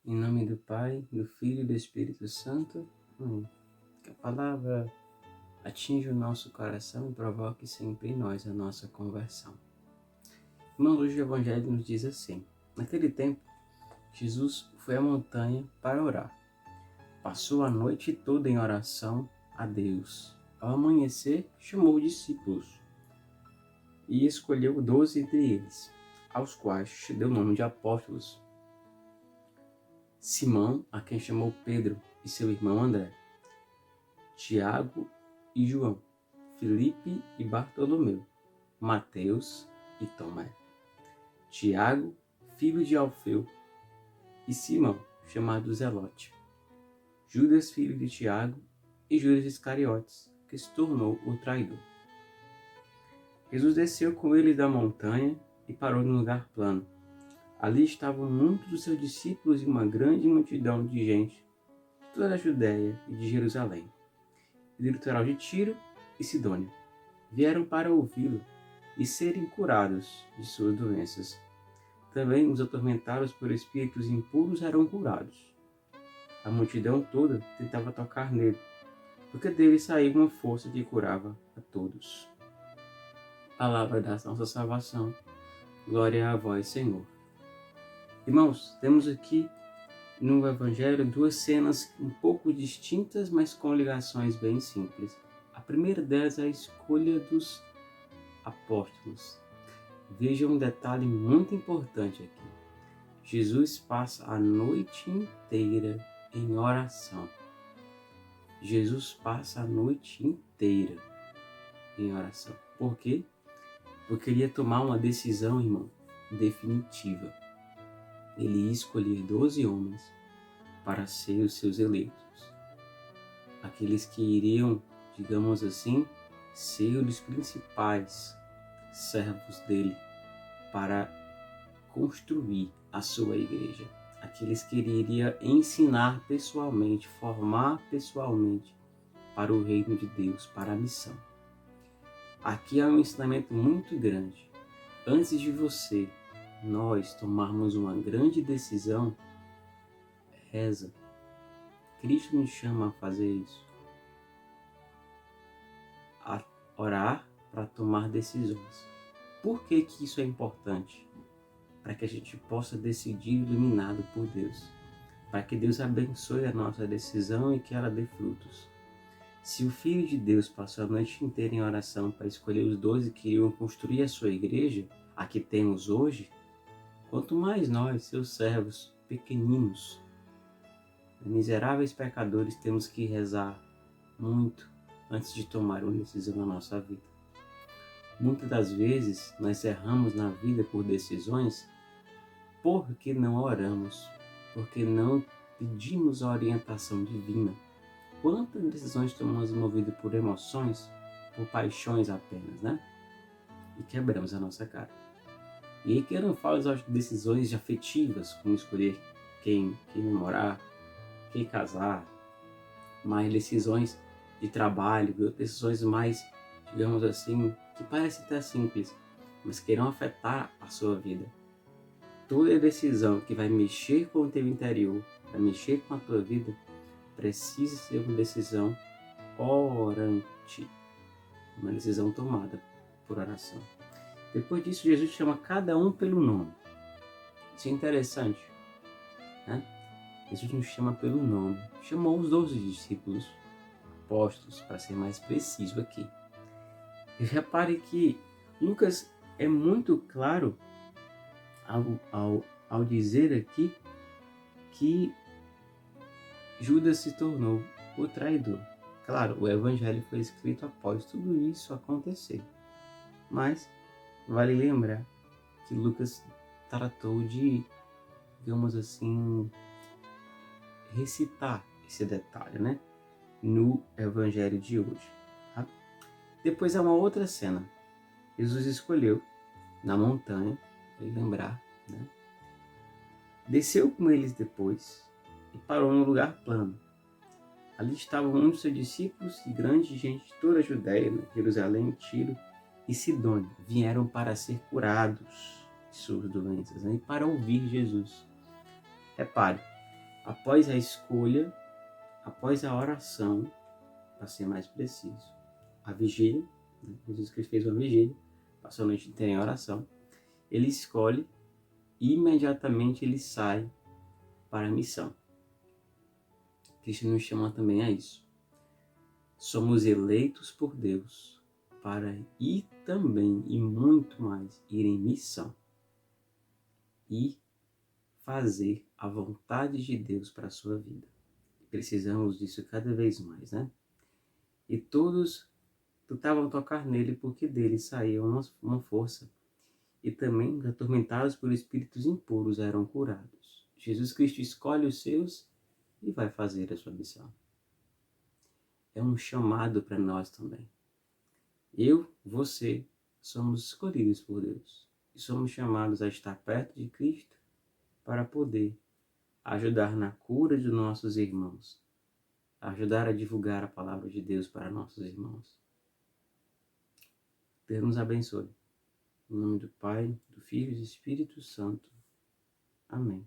Em nome do Pai, do Filho e do Espírito Santo. Amém. Que a palavra atinja o nosso coração e provoque sempre em nós a nossa conversão. Irmão, hoje o Evangelho nos diz assim: naquele tempo, Jesus foi à montanha para orar. Passou a noite toda em oração a Deus. Ao amanhecer, chamou os discípulos e escolheu 12 entre eles, aos quais deu o nome de apóstolos: Simão, a quem chamou Pedro, e seu irmão André, Tiago e João, Filipe e Bartolomeu, Mateus e Tomé, Tiago, filho de Alfeu, e Simão, chamado Zelote, Judas, filho de Tiago, e Judas Iscariotes, que se tornou o traidor. Jesus desceu com eles da montanha e parou num lugar plano. Ali estavam muitos dos seus discípulos e uma grande multidão de gente de toda a Judéia e de Jerusalém, e do litoral de Tiro e Sidônia. Vieram para ouvi-lo e serem curados de suas doenças. Também os atormentados por espíritos impuros eram curados. A multidão toda tentava tocar nele, porque dele saía uma força que curava a todos. Palavra da nossa salvação. Glória a vós, Senhor. Irmãos, temos aqui no Evangelho duas cenas um pouco distintas, mas com ligações bem simples. A primeira delas é a escolha dos apóstolos. Vejam um detalhe muito importante aqui. Jesus passa a noite inteira em oração. Jesus passa a noite inteira em oração. Por quê? Porque ele ia tomar uma decisão, irmão, definitiva. Ele ia escolher 12 homens para ser os seus eleitos. Aqueles que iriam, digamos assim, ser os principais servos dele para construir a sua igreja. Aqueles que ele iria ensinar pessoalmente, formar pessoalmente para o reino de Deus, para a missão. Aqui há um ensinamento muito grande. Antes de nós tomarmos uma grande decisão, reza. Cristo nos chama a fazer isso. A orar para tomar decisões. Por que isso é importante? Para que a gente possa decidir iluminado por Deus. Para que Deus abençoe a nossa decisão e que ela dê frutos. Se o Filho de Deus passou a noite inteira em oração para escolher os 12 que iriam construir a sua igreja, a que temos hoje, quanto mais nós, seus servos pequeninos, miseráveis pecadores, temos que rezar muito antes de tomar uma decisão na nossa vida. Muitas das vezes nós erramos na vida por decisões porque não oramos, porque não pedimos a orientação divina. Quantas decisões tomamos movidas por emoções, por paixões apenas, né? E quebramos a nossa cara. E aí que eu não falo de decisões afetivas, como escolher quem namorar, quem casar, mas decisões de trabalho, decisões mais, digamos assim, que parecem até simples, mas que irão afetar a sua vida. Toda decisão que vai mexer com o teu interior, vai mexer com a tua vida, precisa ser uma decisão orante, uma decisão tomada por oração. Depois disso, Jesus chama cada um pelo nome. Isso é interessante, né? Jesus nos chama pelo nome. Chamou os 12 discípulos, apóstolos, para ser mais preciso aqui. E repare que Lucas é muito claro ao dizer aqui que Judas se tornou o traidor. Claro, o Evangelho foi escrito após tudo isso acontecer. Mas vale lembrar que Lucas tratou de, digamos assim, recitar esse detalhe, né? No Evangelho de hoje. Tá? Depois há uma outra cena. Jesus escolheu na montanha, para lembrar, né? Desceu com eles depois e parou num lugar plano. Ali estavam muitos seus discípulos e grande gente de toda a Judéia, né? Jerusalém, Tiro e Sidônia. Vieram para ser curados de suas doenças, né? E para ouvir Jesus. Repare, após a escolha, após a oração, para ser mais preciso, a vigília, né? Jesus Cristo fez uma vigília, passou a noite inteira em oração, ele escolhe e imediatamente ele sai para a missão. Cristo nos chama também a isso. Somos eleitos por Deus para ir também, e muito mais, ir em missão. E fazer a vontade de Deus para a sua vida. Precisamos disso cada vez mais, né? E todos tentavam tocar nele porque dele saía uma força. E também, atormentados por espíritos impuros, eram curados. Jesus Cristo escolhe os seus e vai fazer a sua missão. É um chamado para nós também. Eu, você, somos escolhidos por Deus. E somos chamados a estar perto de Cristo para poder ajudar na cura de nossos irmãos, ajudar a divulgar a palavra de Deus para nossos irmãos. Deus nos abençoe. Em nome do Pai, do Filho e do Espírito Santo. Amém.